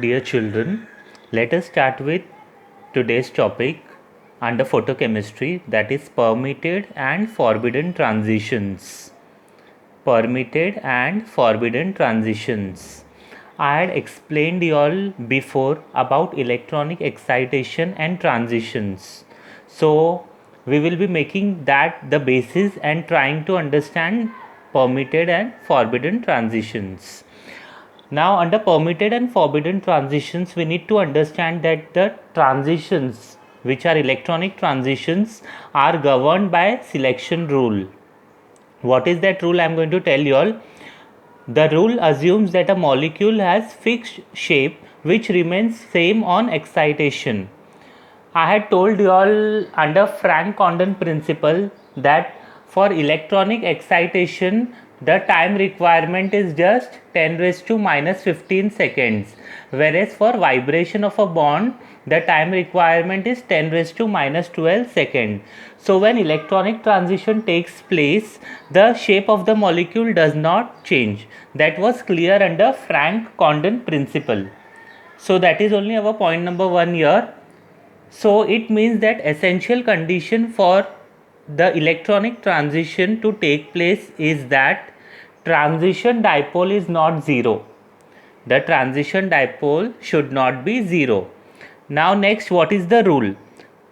Dear children, let us start with today's topic under photochemistry, that is permitted and forbidden transitions. Permitted and forbidden transitions. I had explained you all before about electronic excitation and transitions. So we will be making that the basis and trying to understand permitted and forbidden transitions. Now, under permitted and forbidden transitions, we need to understand that the transitions, which are electronic transitions, are governed by selection rule. What is that rule? I am going to tell you all. The rule assumes that a molecule has fixed shape which remains same on excitation. I had told you all under Frank Condon principle that for electronic excitation the time requirement is just 10 raised to minus 15 seconds, whereas for vibration of a bond the time requirement is 10 raised to minus 12 seconds. So when electronic transition takes place, the shape of the molecule does not change. That was clear under Frank Condon principle. So that is only our point number 1 here. So it means that essential condition for the electronic transition to take place is that transition dipole is not zero. The transition dipole should not be zero. Now next, what is the rule?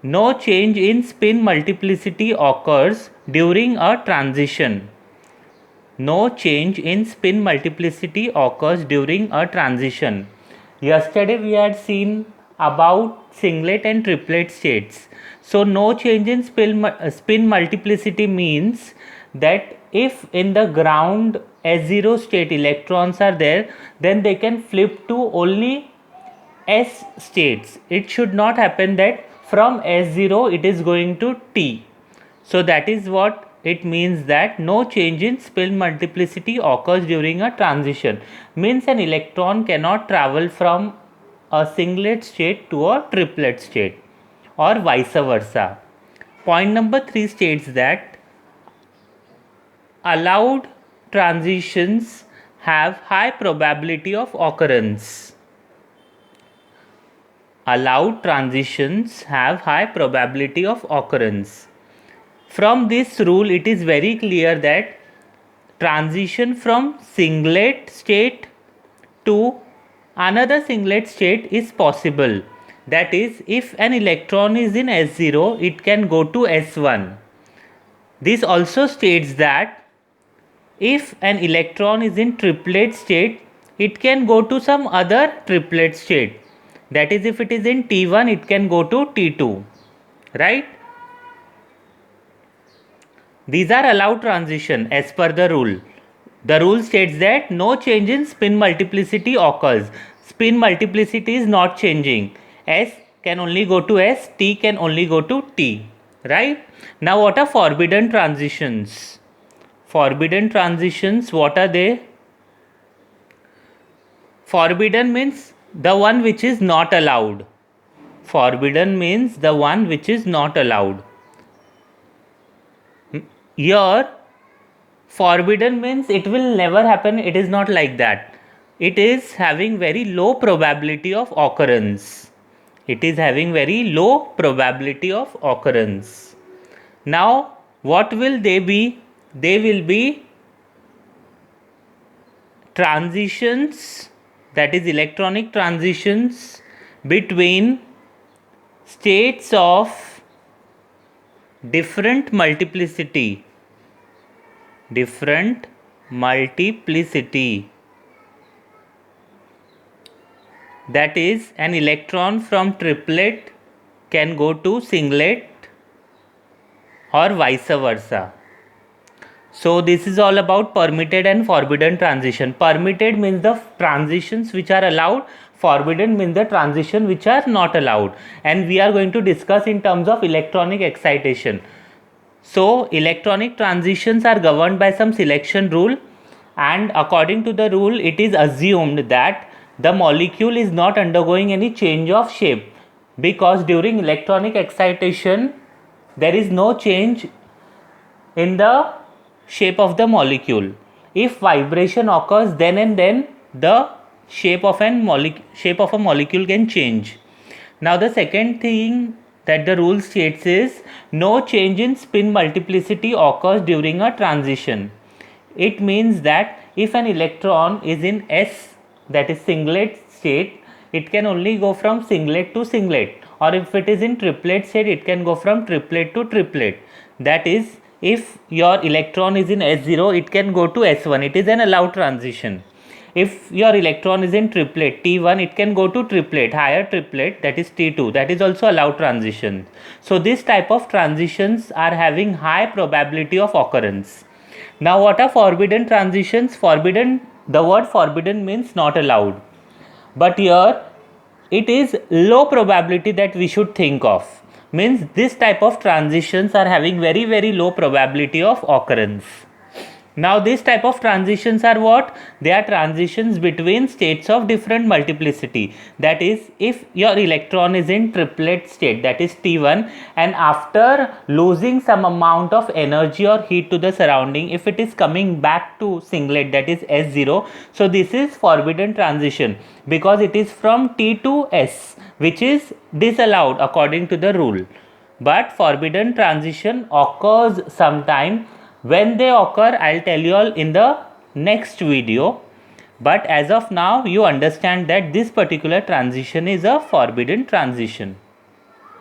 No change in spin multiplicity occurs during a transition. No change in spin multiplicity occurs during a transition. Yesterday we had seen about singlet and triplet states. So no change in spin multiplicity means that if in the ground S0 state electrons are there, then they can flip to only S states. It should not happen that from S0 it is going to T. So that is what it means, that no change in spin multiplicity occurs during a transition. Means an electron cannot travel from a singlet state to a triplet state or vice versa. Point number 3 states that allowed transitions have high probability of occurrence. Allowed transitions have high probability of occurrence. From this rule, it is very clear that transition from singlet state to another singlet state is possible. That is, if an electron is in S0, it can go to S1. This also states that if an electron is in triplet state, it can go to some other triplet state. That is, if it is in T1, it can go to T2. Right? These are allowed transition as per the rule. The rule states that no change in spin multiplicity occurs. Spin multiplicity is not changing. S can only go to S, T can only go to T. Right? Now what are forbidden transitions? Forbidden transitions, what are they? Forbidden means the one which is not allowed. Forbidden means the one which is not allowed. Here, forbidden means it will never happen. It is not like that. It is having very low probability of occurrence. It is having very low probability of occurrence. Now, what will they be? They will be transitions, that is electronic transitions between states of different multiplicity. Different multiplicity. That is, an electron from triplet can go to singlet or vice versa. So this is all about permitted and forbidden transition. Permitted means the transitions which are allowed. Forbidden means the transition which are not allowed. And we are going to discuss in terms of electronic excitation. So electronic transitions are governed by some selection rule, and according to the rule it is assumed that the molecule is not undergoing any change of shape, because during electronic excitation there is no change in the shape of the molecule. If vibration occurs then and then, the shape of a molecule can change. Now the second thing that the rule states is no change in spin multiplicity occurs during a transition. It means that if an electron is in S, that is singlet state, it can only go from singlet to singlet, or if it is in triplet state, it can go from triplet to triplet. That is, if your electron is in S0, it can go to S1. It is an allowed transition. If your electron is in triplet T1, it can go to triplet, higher triplet, that is T2. That is also allowed transition. So this type of transitions are having high probability of occurrence. Now what are forbidden transitions? The word forbidden means not allowed. But here it is low probability that we should think of. Means this type of transitions are having very low probability of occurrence. Now this type of transitions are what? They are transitions between states of different multiplicity. That is, if your electron is in triplet state, that is T1, and after losing some amount of energy or heat to the surrounding, if it is coming back to singlet, that is S0, so this is forbidden transition because it is from T to S, which is disallowed according to the rule. But forbidden transition occurs sometime. When they occur, I'll tell you all in the next video. But as of now, you understand that this particular transition is a forbidden transition.